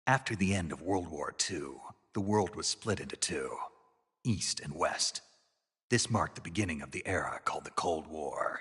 After the end of World War II, the world was split into two, East and West. This marked the beginning of the era called the Cold War.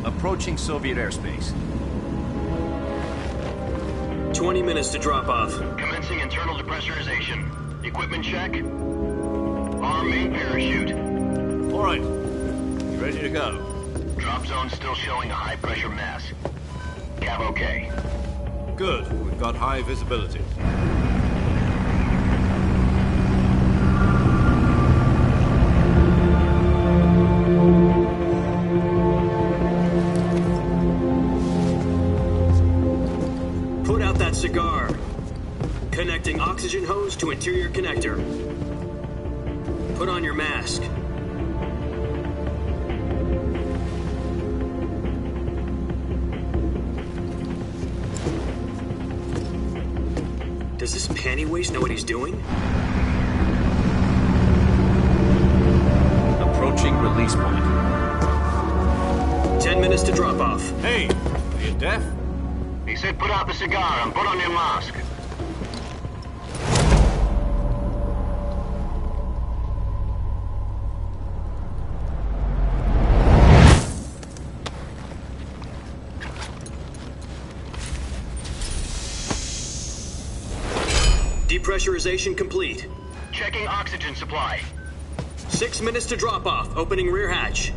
Approaching Soviet airspace. 20 minutes to drop off. Commencing internal depressurization. Equipment check. Arm main parachute. All right. You ready to go? Drop zone still showing a high pressure mass. Cab okay. Good. We've got high visibility. Cigar. Connecting oxygen hose to interior connector. Put on your mask. Does this panty waste know what he's doing? Approaching release point. 10 minutes to drop off. Hey, are you deaf? He said put out the cigar and put on your mask. Depressurization complete. Checking oxygen supply. 6 minutes to drop off. Opening rear hatch.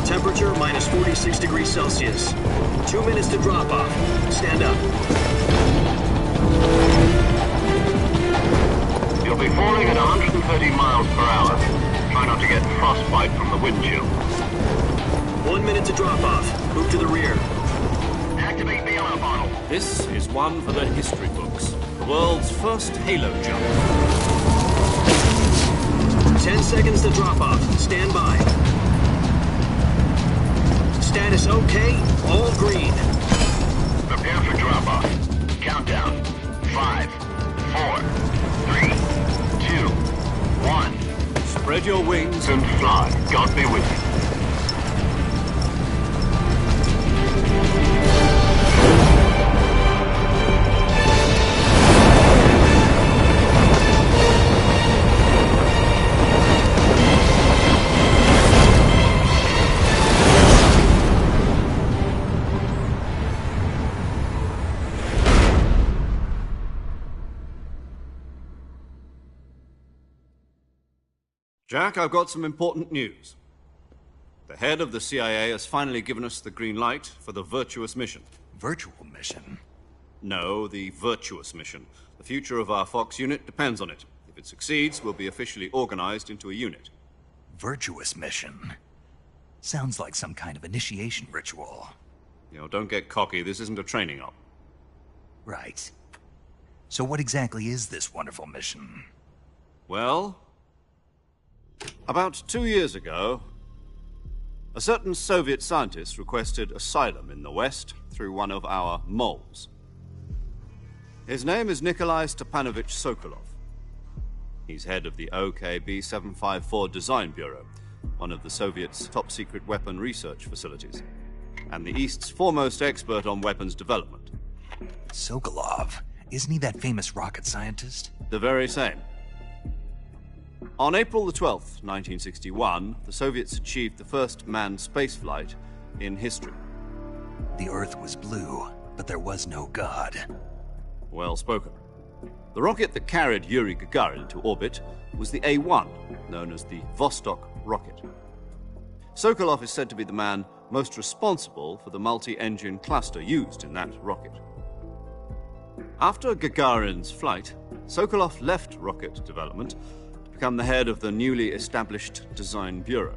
Temperature minus 46 degrees Celsius. 2 minutes to drop off. Stand up. You'll be falling at 130 miles per hour. Try not to get frostbite from the wind chill. 1 minute to drop off. Move to the rear. Activate bailout bottle. This is one for the history books. The world's first halo jump. 10 seconds to drop off. Stand by. Status okay, all green. Prepare for drop-off. Countdown. 5, 4, 3, 2, 1. Spread your wings And fly. God be with you. Jack, I've got some important news. The head of the CIA has finally given us the green light for the virtuous mission. Virtual mission? No, the virtuous mission. The future of our Fox unit depends on it. If it succeeds, we'll be officially organized into a unit. Virtuous mission? Sounds like some kind of initiation ritual. You know, don't get cocky. This isn't a training op. Right. So what exactly is this wonderful mission? Well, about 2 years ago, a certain Soviet scientist requested asylum in the West through one of our moles. His name is Nikolai Stepanovich Sokolov. He's head of the OKB-754 Design Bureau, one of the Soviets' top-secret weapon research facilities, and the East's foremost expert on weapons development. Sokolov? Isn't he that famous rocket scientist? The very same. On April the 12th, 1961, the Soviets achieved the first manned spaceflight in history. The Earth was blue, but there was no God. Well spoken. The rocket that carried Yuri Gagarin to orbit was the A-1, known as the Vostok rocket. Sokolov is said to be the man most responsible for the multi-engine cluster used in that rocket. After Gagarin's flight, Sokolov left rocket development to become the head of the newly established Design Bureau.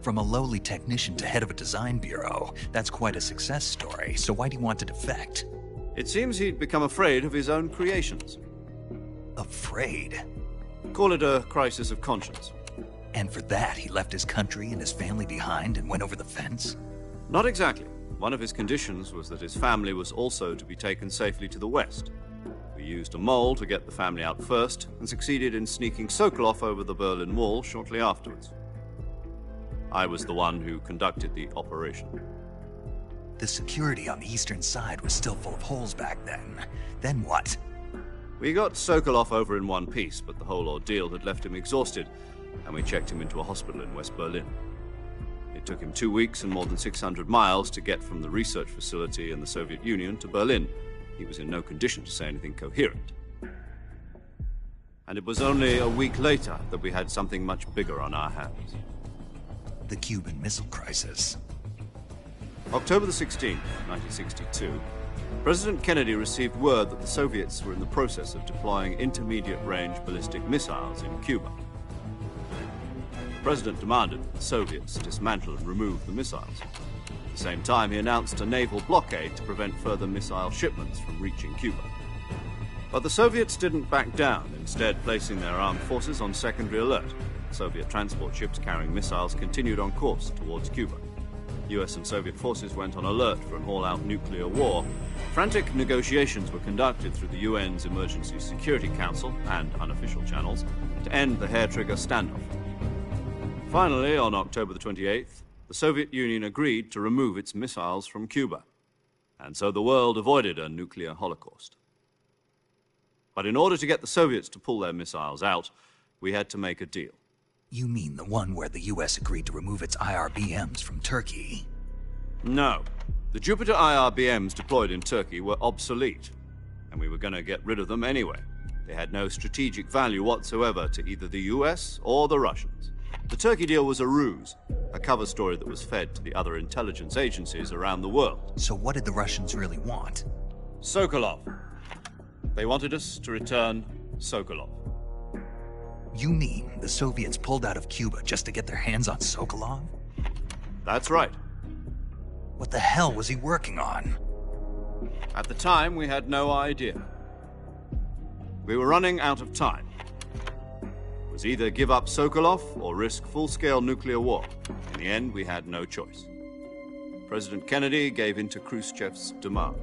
From a lowly technician to head of a design bureau, that's quite a success story, so why'd he want to defect? It seems he'd become afraid of his own creations. Afraid? Call it a crisis of conscience. And for that, he left his country and his family behind and went over the fence? Not exactly. One of his conditions was that his family was also to be taken safely to the west. We used a mole to get the family out first and succeeded in sneaking Sokolov over the Berlin Wall shortly afterwards. I was the one who conducted the operation. The security on the eastern side was still full of holes back then. Then what? We got Sokolov over in one piece, but the whole ordeal had left him exhausted, and we checked him into a hospital in West Berlin. It took him 2 weeks and more than 600 miles to get from the research facility in the Soviet Union to Berlin. He was in no condition to say anything coherent. And it was only a week later that we had something much bigger on our hands. The Cuban Missile Crisis. October the 16th, 1962, President Kennedy received word that the Soviets were in the process of deploying intermediate-range ballistic missiles in Cuba. The President demanded that the Soviets dismantle and remove the missiles. At the same time, he announced a naval blockade to prevent further missile shipments from reaching Cuba. But the Soviets didn't back down, instead placing their armed forces on secondary alert. Soviet transport ships carrying missiles continued on course towards Cuba. US and Soviet forces went on alert for an all-out nuclear war. Frantic negotiations were conducted through the UN's Emergency Security Council and unofficial channels to end the hair-trigger standoff. Finally, on October the 28th, the Soviet Union agreed to remove its missiles from Cuba, and so the world avoided a nuclear holocaust. But in order to get the Soviets to pull their missiles out, we had to make a deal. You mean the one where the US agreed to remove its IRBMs from Turkey? No. The Jupiter IRBMs deployed in Turkey were obsolete, and we were going to get rid of them anyway. They had no strategic value whatsoever to either the US or the Russians. The Turkey deal was a ruse, a cover story that was fed to the other intelligence agencies around the world. So what did the Russians really want? Sokolov. They wanted us to return Sokolov. You mean the Soviets pulled out of Cuba just to get their hands on Sokolov? That's right. What the hell was he working on? At the time, we had no idea. We were running out of time. It was either give up Sokolov or risk full-scale nuclear war. In the end, we had no choice. President Kennedy gave in to Khrushchev's demand.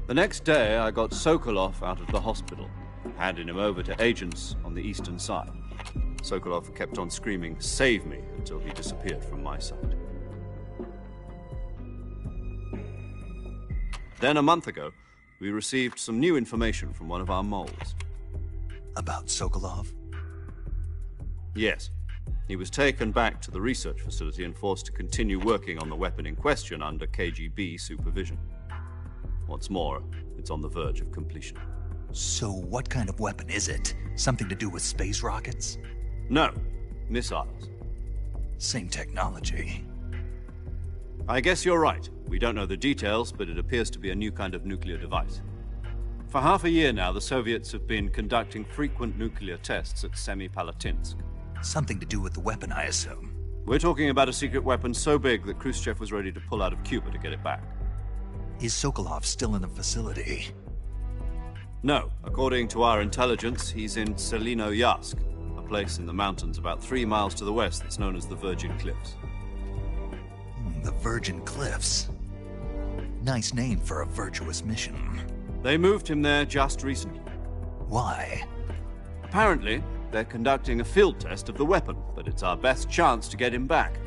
The next day, I got Sokolov out of the hospital, handing him over to agents on the eastern side. Sokolov kept on screaming, "Save me," until he disappeared from my sight. Then a month ago, we received some new information from one of our moles. About Sokolov? Yes. He was taken back to the research facility and forced to continue working on the weapon in question under KGB supervision. What's more, it's on the verge of completion. So what kind of weapon is it? Something to do with space rockets? No, missiles. Same technology. I guess you're right. We don't know the details, but it appears to be a new kind of nuclear device. For half a year now, the Soviets have been conducting frequent nuclear tests at Semipalatinsk. Something to do with the weapon, I assume. We're talking about a secret weapon so big that Khrushchev was ready to pull out of Cuba to get it back. Is Sokolov still in the facility? No. According to our intelligence, he's in Selinoyarsk, a place in the mountains about 3 miles to the west that's known as the Virgin Cliffs. The Virgin Cliffs. Nice name for a virtuous mission. They moved him there just recently. Why? Apparently, they're conducting a field test of the weapon, but it's our best chance to get him back.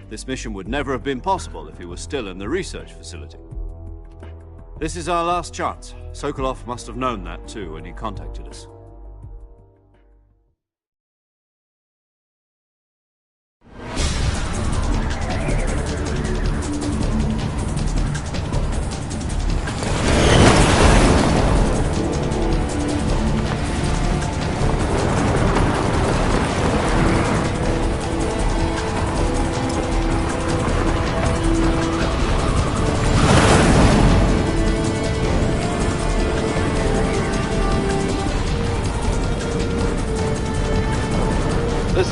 This mission would never have been possible if he was still in the research facility. This is our last chance. Sokolov must have known that too when he contacted us.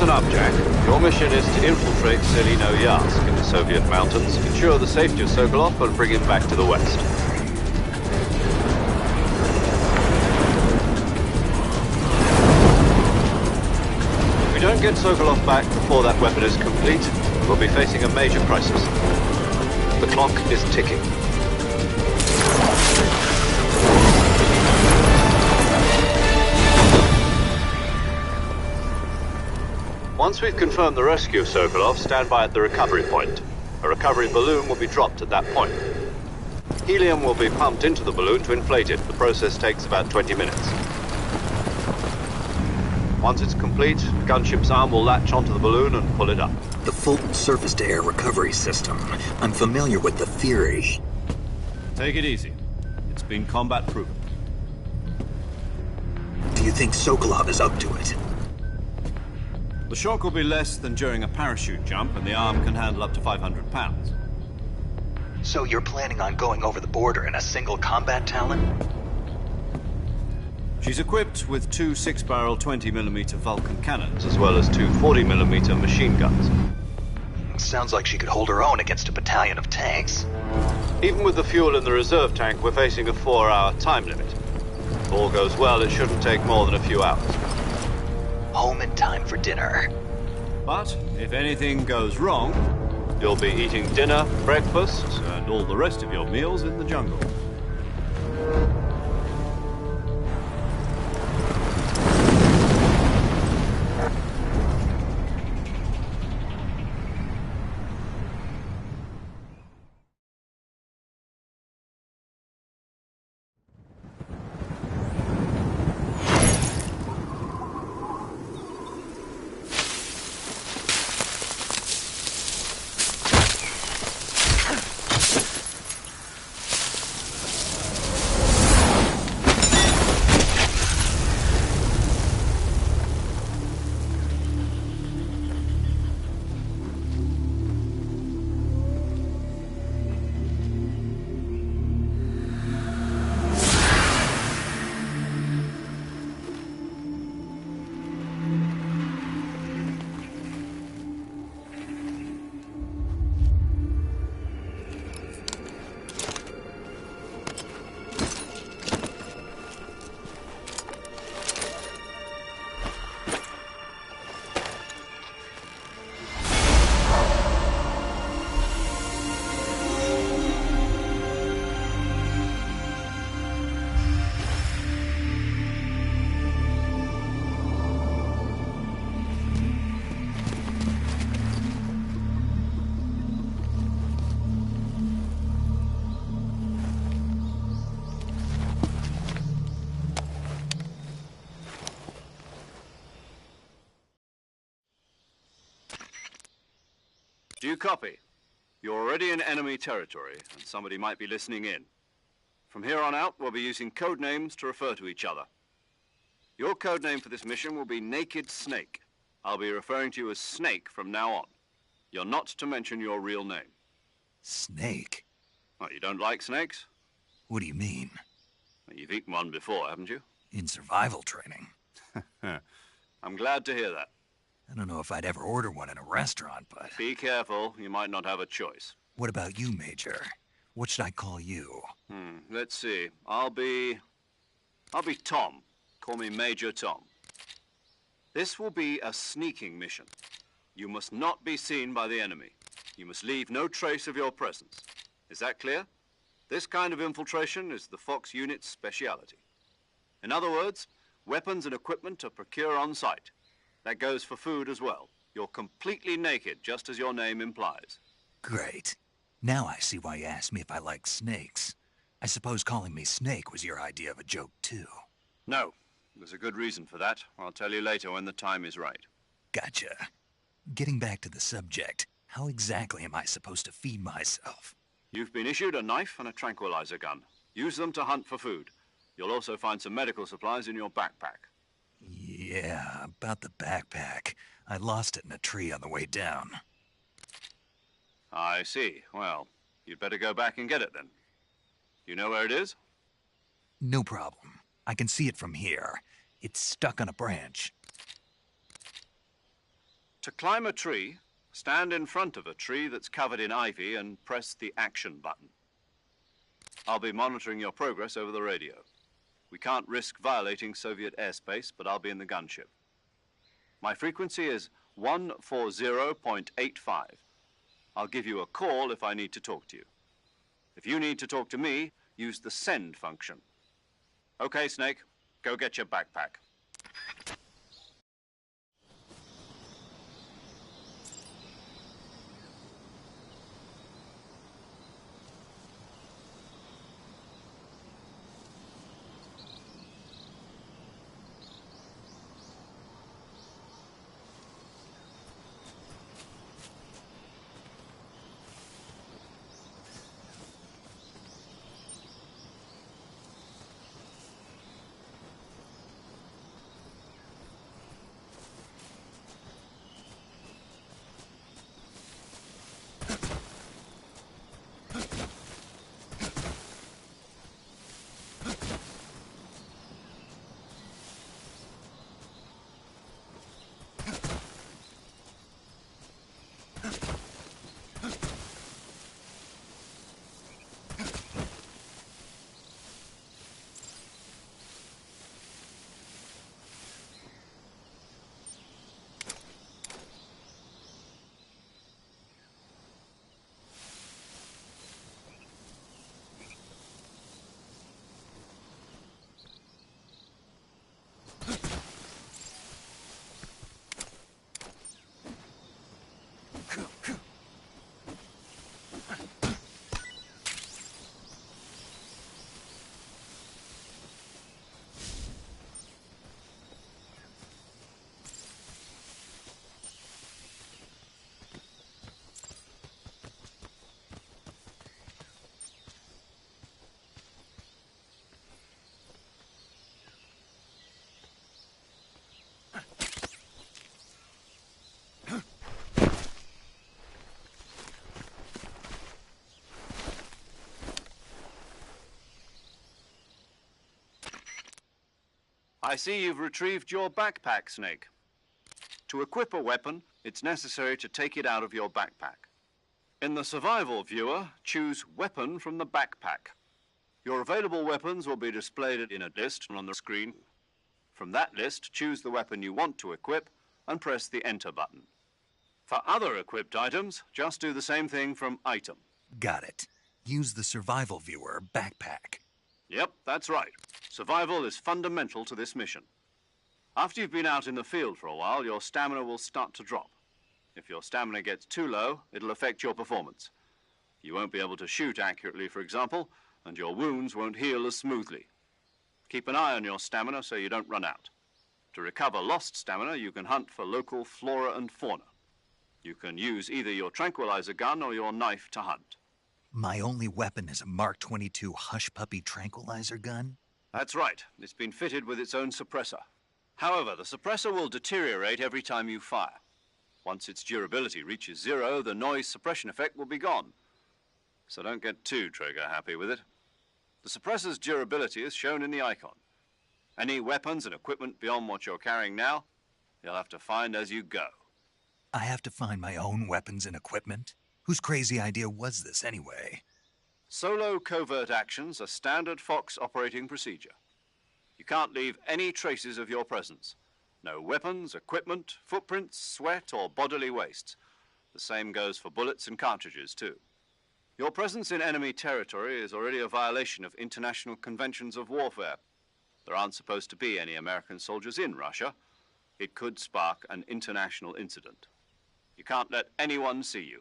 Listen up, Jack. Your mission is to infiltrate Selino Yask in the Soviet mountains, ensure the safety of Sokolov, and bring him back to the West. If we don't get Sokolov back before that weapon is complete, we'll be facing a major crisis. The clock is ticking. Once we've confirmed the rescue of Sokolov, stand by at the recovery point. A recovery balloon will be dropped at that point. Helium will be pumped into the balloon to inflate it. The process takes about 20 minutes. Once it's complete, the gunship's arm will latch onto the balloon and pull it up. The Fulton surface-to-air recovery system. I'm familiar with the theory. Take it easy. It's been combat-proven. Do you think Sokolov is up to it? The shock will be less than during a parachute jump, and the arm can handle up to 500 pounds. So you're planning on going over the border in a single combat Talon? She's equipped with two 6-barrel 20mm Vulcan cannons, as well as two 40mm machine guns. Sounds like she could hold her own against a battalion of tanks. Even with the fuel in the reserve tank, we're facing a 4-hour time limit. If all goes well, it shouldn't take more than a few hours. Home in time for dinner. But if anything goes wrong, you'll be eating dinner, breakfast, and all the rest of your meals in the jungle. Do you copy? You're already in enemy territory, and somebody might be listening in. From here on out, we'll be using code names to refer to each other. Your code name for this mission will be Naked Snake. I'll be referring to you as Snake from now on. You're not to mention your real name. Snake? Oh, you don't like snakes? What do you mean? Well, you've eaten one before, haven't you? In survival training. I'm glad to hear that. I don't know if I'd ever order one in a restaurant, but... Be careful, you might not have a choice. What about you, Major? What should I call you? Let's see. I'll be Tom. Call me Major Tom. This will be a sneaking mission. You must not be seen by the enemy. You must leave no trace of your presence. Is that clear? This kind of infiltration is the Fox unit's speciality. In other words, weapons and equipment are procured on site. That goes for food as well. You're completely naked, just as your name implies. Great. Now I see why you asked me if I like snakes. I suppose calling me Snake was your idea of a joke, too. No. There's a good reason for that. I'll tell you later when the time is right. Gotcha. Getting back to the subject, how exactly am I supposed to feed myself? You've been issued a knife and a tranquilizer gun. Use them to hunt for food. You'll also find some medical supplies in your backpack. Yeah, about the backpack. I lost it in a tree on the way down. I see. Well, you'd better go back and get it then. You know where it is? No problem. I can see it from here. It's stuck on a branch. To climb a tree, stand in front of a tree that's covered in ivy and press the action button. I'll be monitoring your progress over the radio. We can't risk violating Soviet airspace, but I'll be in the gunship. My frequency is 140.85. I'll give you a call if I need to talk to you. If you need to talk to me, use the send function. Okay, Snake, go get your backpack. I see you've retrieved your backpack, Snake. To equip a weapon, it's necessary to take it out of your backpack. In the survival viewer, choose Weapon from the backpack. Your available weapons will be displayed in a list on the screen. From that list, choose the weapon you want to equip and press the Enter button. For other equipped items, just do the same thing from Item. Got it. Use the survival viewer backpack. Yep, that's right. Survival is fundamental to this mission. After you've been out in the field for a while, your stamina will start to drop. If your stamina gets too low, it'll affect your performance. You won't be able to shoot accurately, for example, and your wounds won't heal as smoothly. Keep an eye on your stamina so you don't run out. To recover lost stamina, you can hunt for local flora and fauna. You can use either your tranquilizer gun or your knife to hunt. My only weapon is a Mark 22 Hush Puppy tranquilizer gun? That's right. It's been fitted with its own suppressor. However, the suppressor will deteriorate every time you fire. Once its durability reaches 0, the noise suppression effect will be gone. So don't get too trigger-happy with it. The suppressor's durability is shown in the icon. Any weapons and equipment beyond what you're carrying now, you'll have to find as you go. I have to find my own weapons and equipment? Whose crazy idea was this, anyway? Solo covert actions are standard Fox operating procedure. You can't leave any traces of your presence. No weapons, equipment, footprints, sweat, or bodily wastes. The same goes for bullets and cartridges, too. Your presence in enemy territory is already a violation of international conventions of warfare. There aren't supposed to be any American soldiers in Russia. It could spark an international incident. You can't let anyone see you.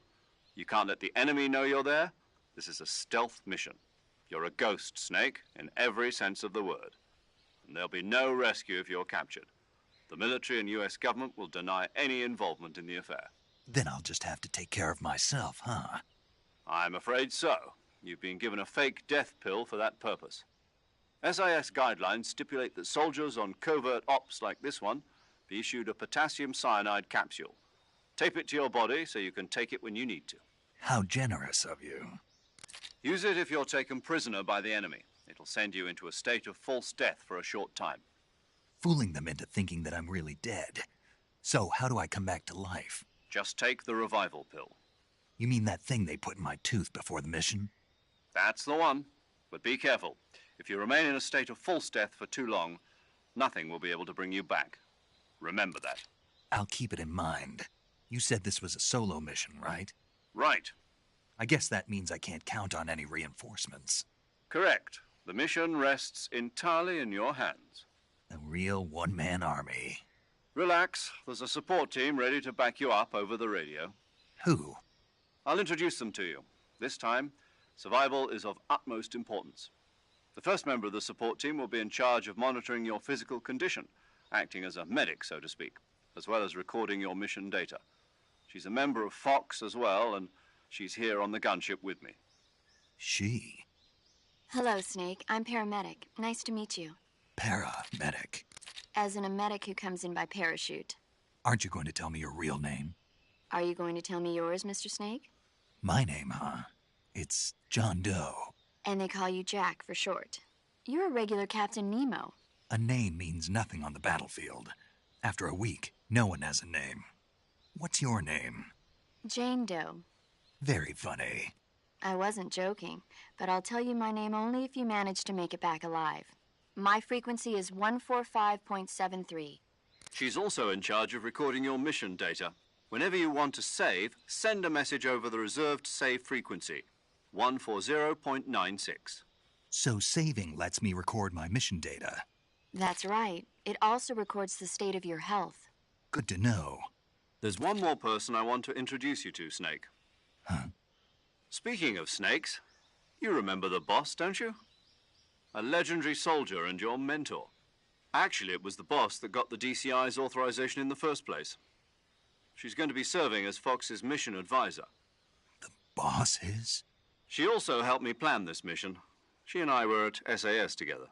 You can't let the enemy know you're there. This is a stealth mission. You're a ghost, Snake, in every sense of the word. And there'll be no rescue if you're captured. The military and U.S. government will deny any involvement in the affair. Then I'll just have to take care of myself, huh? I'm afraid so. You've been given a fake death pill for that purpose. SIS guidelines stipulate that soldiers on covert ops like this one be issued a potassium cyanide capsule. Tape it to your body so you can take it when you need to. How generous of you. Use it if you're taken prisoner by the enemy. It'll send you into a state of false death for a short time. Fooling them into thinking that I'm really dead. So, how do I come back to life? Just take the revival pill. You mean that thing they put in my tooth before the mission? That's the one. But be careful. If you remain in a state of false death for too long, nothing will be able to bring you back. Remember that. I'll keep it in mind. You said this was a solo mission, right? Right. I guess that means I can't count on any reinforcements. Correct. The mission rests entirely in your hands. A real one-man army. Relax. There's a support team ready to back you up over the radio. Who? I'll introduce them to you. This time, survival is of utmost importance. The first member of the support team will be in charge of monitoring your physical condition, acting as a medic, so to speak, as well as recording your mission data. She's a member of Fox as well, and she's here on the gunship with me. She? Hello, Snake. I'm paramedic. Nice to meet you. Paramedic. As in a medic who comes in by parachute. Aren't you going to tell me your real name? Are you going to tell me yours, Mr. Snake? My name, huh? It's John Doe. And they call you Jack for short. You're a regular Captain Nemo. A name means nothing on the battlefield. After a week, no one has a name. What's your name? Jane Doe. Very funny. I wasn't joking, but I'll tell you my name only if you manage to make it back alive. My frequency is 145.73. She's also in charge of recording your mission data. Whenever you want to save, send a message over the reserved save frequency, 140.96. So saving lets me record my mission data. That's right. It also records the state of your health. Good to know. There's one more person I want to introduce you to, Snake. Huh? Speaking of snakes, you remember the boss, don't you? A legendary soldier and your mentor. Actually, it was the boss that got the DCI's authorization in the first place. She's going to be serving as Fox's mission advisor. The boss is? She also helped me plan this mission. She and I were at SAS together.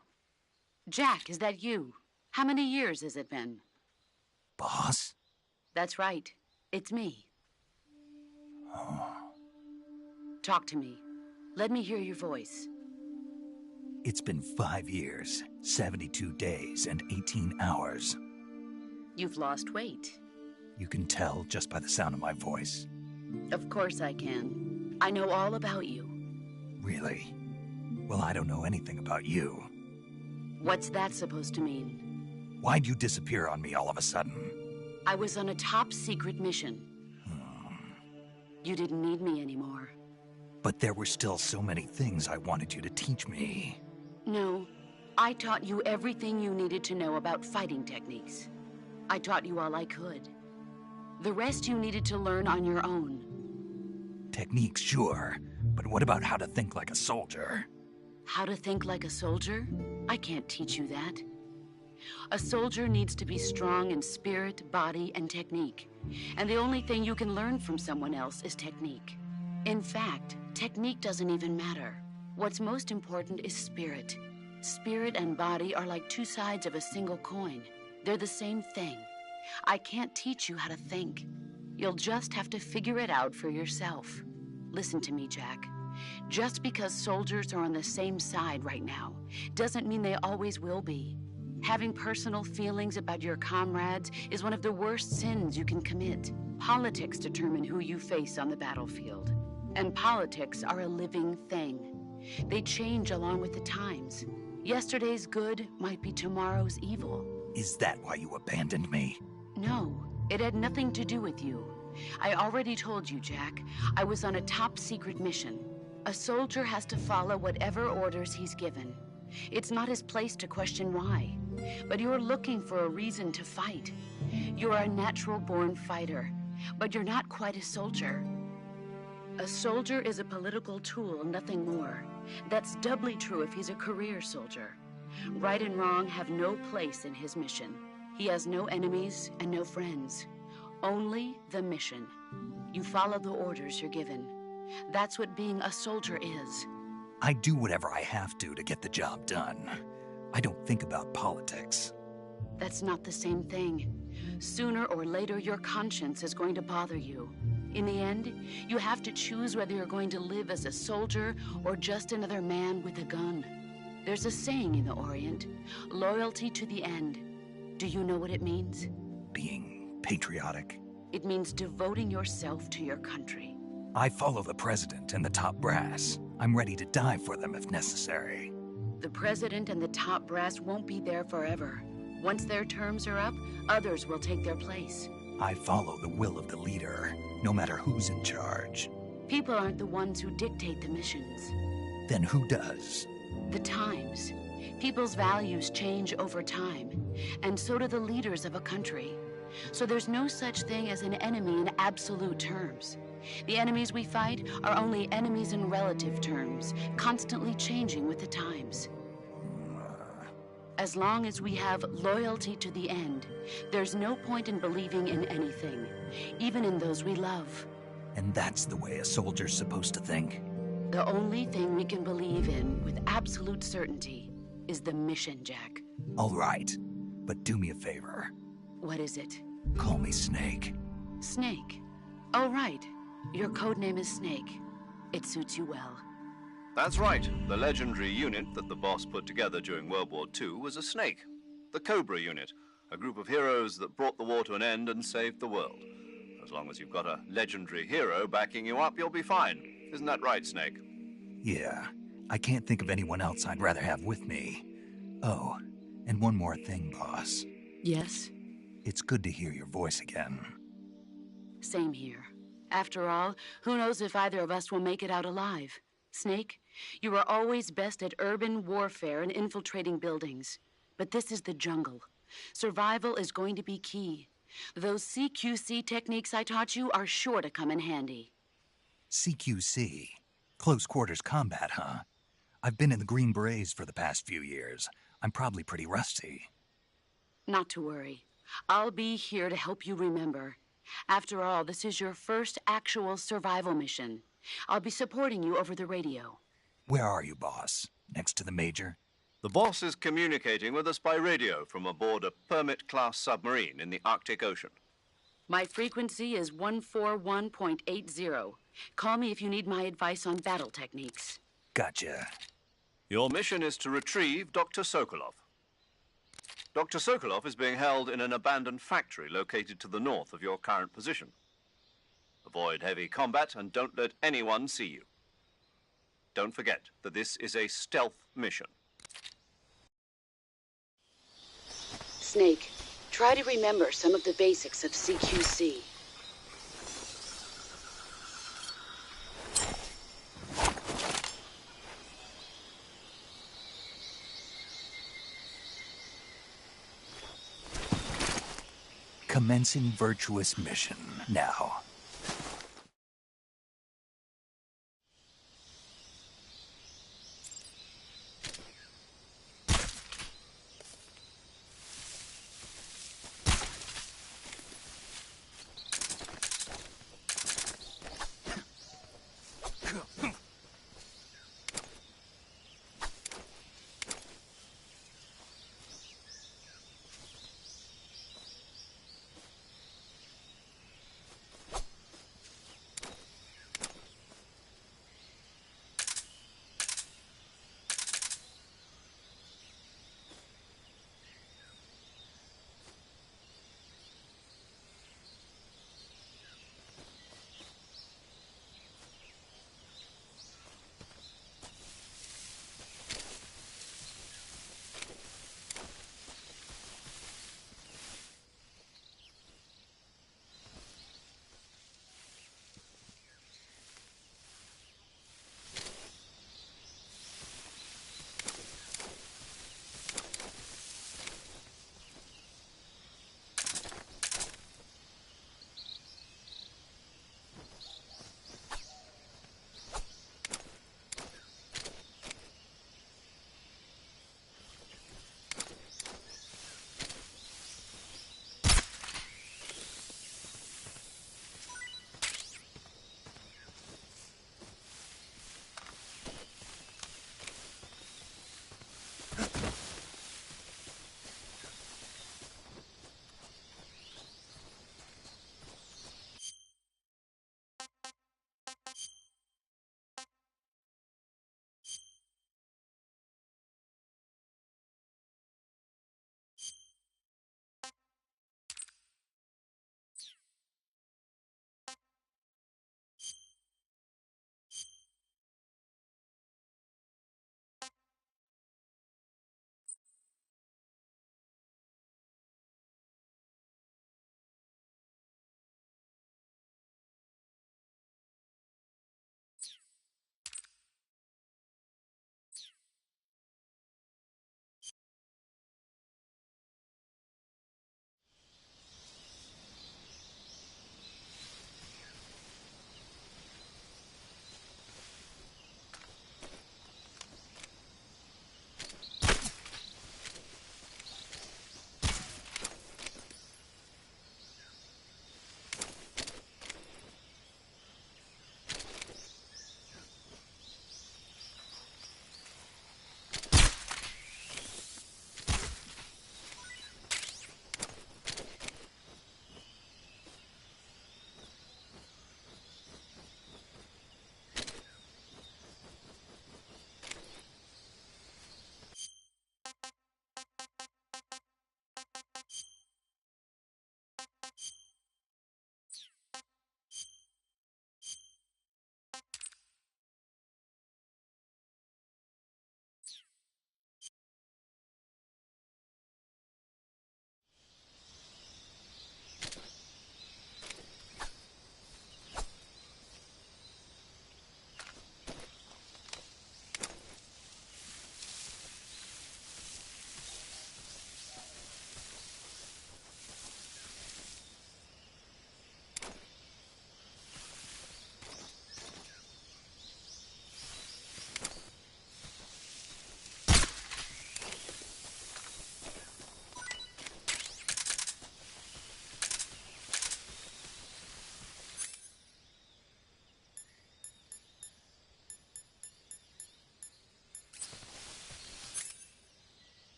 Jack, is that you? How many years has it been? Boss? That's right. It's me. Oh. Talk to me. Let me hear your voice. It's been 5 years, 72 days, and 18 hours. You've lost weight. You can tell just by the sound of my voice. Of course I can. I know all about you. Really? Well, I don't know anything about you. What's that supposed to mean? Why'd you disappear on me all of a sudden? I was on a top-secret mission. You didn't need me anymore. But there were still so many things I wanted you to teach me. No, I taught you everything you needed to know about fighting techniques. I taught you all I could. The rest you needed to learn on your own. Techniques, sure. But what about how to think like a soldier? How to think like a soldier? I can't teach you that. A soldier needs to be strong in spirit, body, and technique. And the only thing you can learn from someone else is technique. In fact, technique doesn't even matter. What's most important is spirit. Spirit and body are like two sides of a single coin. They're the same thing. I can't teach you how to think. You'll just have to figure it out for yourself. Listen to me, Jack. Just because soldiers are on the same side right now doesn't mean they always will be. Having personal feelings about your comrades is one of the worst sins you can commit. Politics determine who you face on the battlefield. And politics are a living thing. They change along with the times. Yesterday's good might be tomorrow's evil. Is that why you abandoned me? No, it had nothing to do with you. I already told you, Jack. I was on a top-secret mission. A soldier has to follow whatever orders he's given. It's not his place to question why. But you're looking for a reason to fight. You're a natural-born fighter, but you're not quite a soldier. A soldier is a political tool, nothing more. That's doubly true if he's a career soldier. Right and wrong have no place in his mission. He has no enemies and no friends. Only the mission. You follow the orders you're given. That's what being a soldier is. I do whatever I have to get the job done. I don't think about politics. That's not the same thing. Sooner or later, your conscience is going to bother you. In the end, you have to choose whether you're going to live as a soldier or just another man with a gun. There's a saying in the Orient, loyalty to the end. Do you know what it means? Being patriotic? It means devoting yourself to your country. I follow the president and the top brass. I'm ready to die for them if necessary. The president and the top brass won't be there forever. Once their terms are up, others will take their place. I follow the will of the leader, no matter who's in charge. People aren't the ones who dictate the missions. Then who does? The times. People's values change over time, and so do the leaders of a country. So there's no such thing as an enemy in absolute terms. The enemies we fight are only enemies in relative terms, constantly changing with the times. As long as we have loyalty to the end, there's no point in believing in anything, even in those we love. And that's the way a soldier's supposed to think? The only thing we can believe in with absolute certainty is the mission, Jack. All right, but do me a favor. What is it? Call me Snake. Snake. Oh, right. Your codename is Snake. It suits you well. That's right. The legendary unit that the boss put together during World War II was a snake. The Cobra unit, a group of heroes that brought the war to an end and saved the world. As long as you've got a legendary hero backing you up, you'll be fine. Isn't that right, Snake? Yeah, I can't think of anyone else I'd rather have with me. Oh, and one more thing, boss. Yes? It's good to hear your voice again. Same here. After all, who knows if either of us will make it out alive? Snake, you are always best at urban warfare and infiltrating buildings. But this is the jungle. Survival is going to be key. Those CQC techniques I taught you are sure to come in handy. CQC? Close quarters combat, huh? I've been in the Green Berets for the past few years. I'm probably pretty rusty. Not to worry. I'll be here to help you remember. After all, this is your first actual survival mission. I'll be supporting you over the radio. Where are you, boss? Next to the Major? The boss is communicating with us by radio from aboard a Permit-class submarine in the Arctic Ocean. My frequency is 141.80. Call me if you need my advice on battle techniques. Gotcha. Your mission is to retrieve Dr. Sokolov. Dr. Sokolov is being held in an abandoned factory located to the north of your current position. Avoid heavy combat and don't let anyone see you. Don't forget that this is a stealth mission. Snake, try to remember some of the basics of CQC. Commencing virtuous mission now.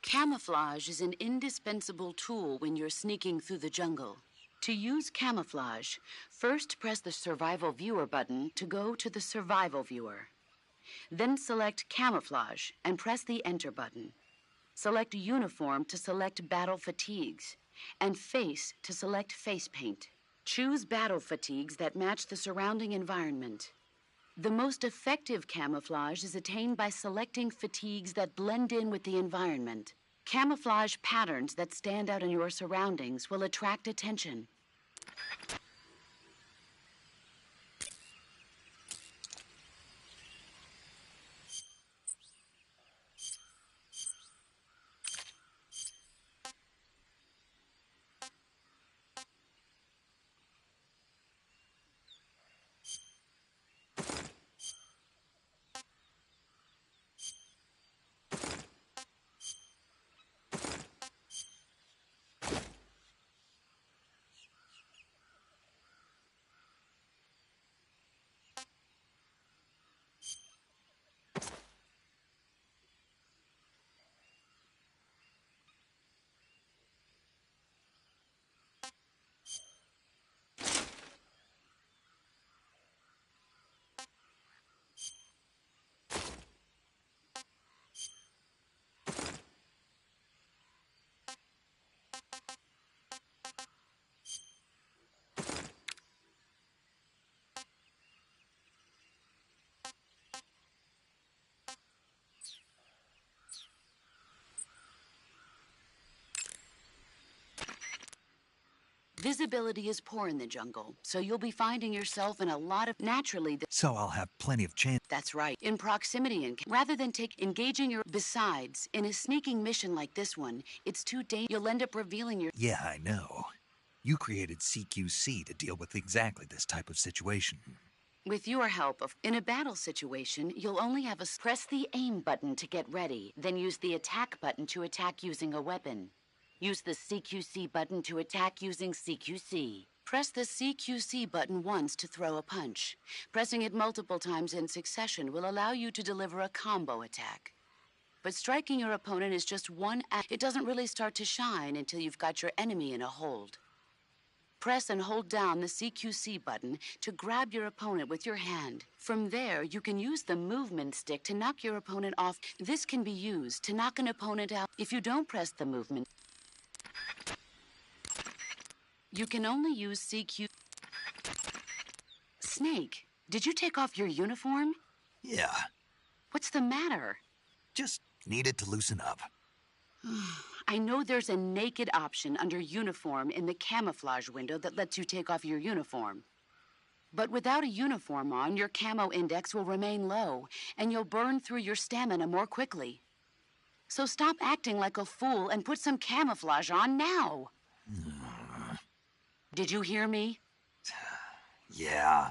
Camouflage is an indispensable tool when you're sneaking through the jungle. To use camouflage, first press the Survival Viewer button to go to the Survival Viewer. Then select Camouflage and press the Enter button. Select Uniform to select Battle Fatigues, and Face to select Face Paint. Choose battle fatigues that match the surrounding environment. The most effective camouflage is attained by selecting fatigues that blend in with the environment. Camouflage patterns that stand out in your surroundings will attract attention. Visibility is poor in the jungle, so you'll be finding yourself in a lot of So I'll have plenty of chance. That's right. In proximity and rather than engaging your... Besides, in a sneaking mission like this one, it's too dangerous. You'll end up revealing your... Yeah, I know. You created CQC to deal with exactly this type of situation. With your help, in a battle situation, you'll only have press the aim button to get ready, then use the attack button to attack using a weapon. Use the CQC button to attack using CQC. Press the CQC button once to throw a punch. Pressing it multiple times in succession will allow you to deliver a combo attack. But striking your opponent is just one act. It doesn't really start to shine until you've got your enemy in a hold. Press and hold down the CQC button to grab your opponent with your hand. From there, you can use the movement stick to knock your opponent off. This can be used to knock an opponent out. If you don't press the movement, you can only use CQ... Snake, did you take off your uniform? Yeah, What's the matter? just needed to loosen up. I know there's a naked option under uniform in the camouflage window that lets you take off your uniform. But without a uniform on, your camo index will remain low, and you'll burn through your stamina more quickly. So stop acting like a fool and put some camouflage on now. Did you hear me? Yeah.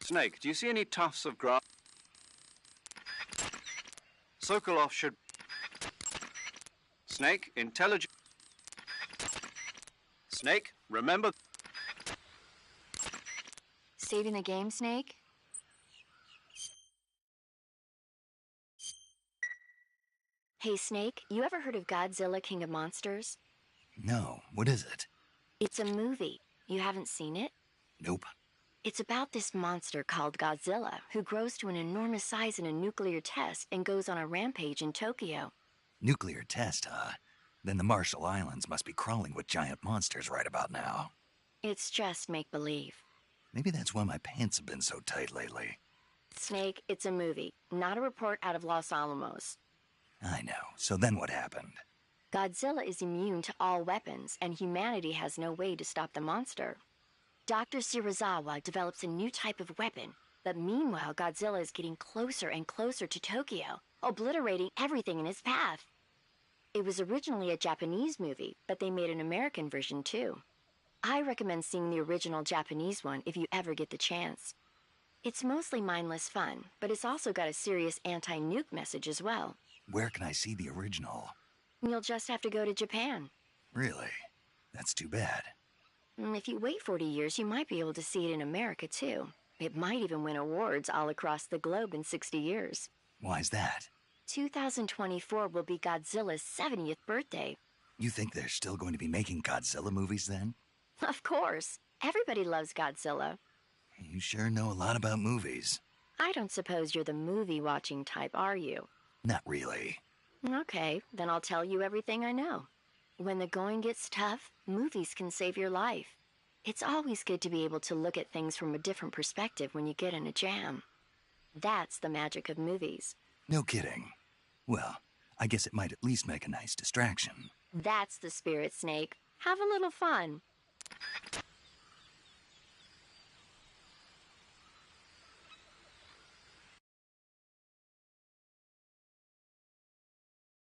Snake, do you see any tufts of grass? Sokolov should... Snake, intelligent... Snake, remember... Saving the game, Snake? Hey, Snake, you ever heard of Godzilla King of Monsters? No, what is it? It's a movie. You haven't seen it? Nope. It's about this monster called Godzilla, who grows to an enormous size in a nuclear test and goes on a rampage in Tokyo. Nuclear test, huh? Then the Marshall Islands must be crawling with giant monsters right about now. It's just make-believe. Maybe that's why my pants have been so tight lately. Snake, it's a movie, not a report out of Los Alamos. I know. So then what happened? Godzilla is immune to all weapons, and humanity has no way to stop the monster. Dr. Shirazawa develops a new type of weapon, but meanwhile Godzilla is getting closer and closer to Tokyo, obliterating everything in its path. It was originally a Japanese movie, but they made an American version too. I recommend seeing the original Japanese one if you ever get the chance. It's mostly mindless fun, but it's also got a serious anti-nuke message as well. Where can I see the original? You'll just have to go to Japan. Really? That's too bad. If you wait 40 years, you might be able to see it in America, too. It might even win awards all across the globe in 60 years. Why's that? 2024 will be Godzilla's 70th birthday. You think they're still going to be making Godzilla movies then? Of course. Everybody loves Godzilla. You sure know a lot about movies. I don't suppose you're the movie-watching type, are you? Not really. Okay, then I'll tell you everything I know. When the going gets tough, movies can save your life. It's always good to be able to look at things from a different perspective when you get in a jam. That's the magic of movies. No kidding. Well, I guess it might at least make a nice distraction. That's the spirit, Snake. Have a little fun.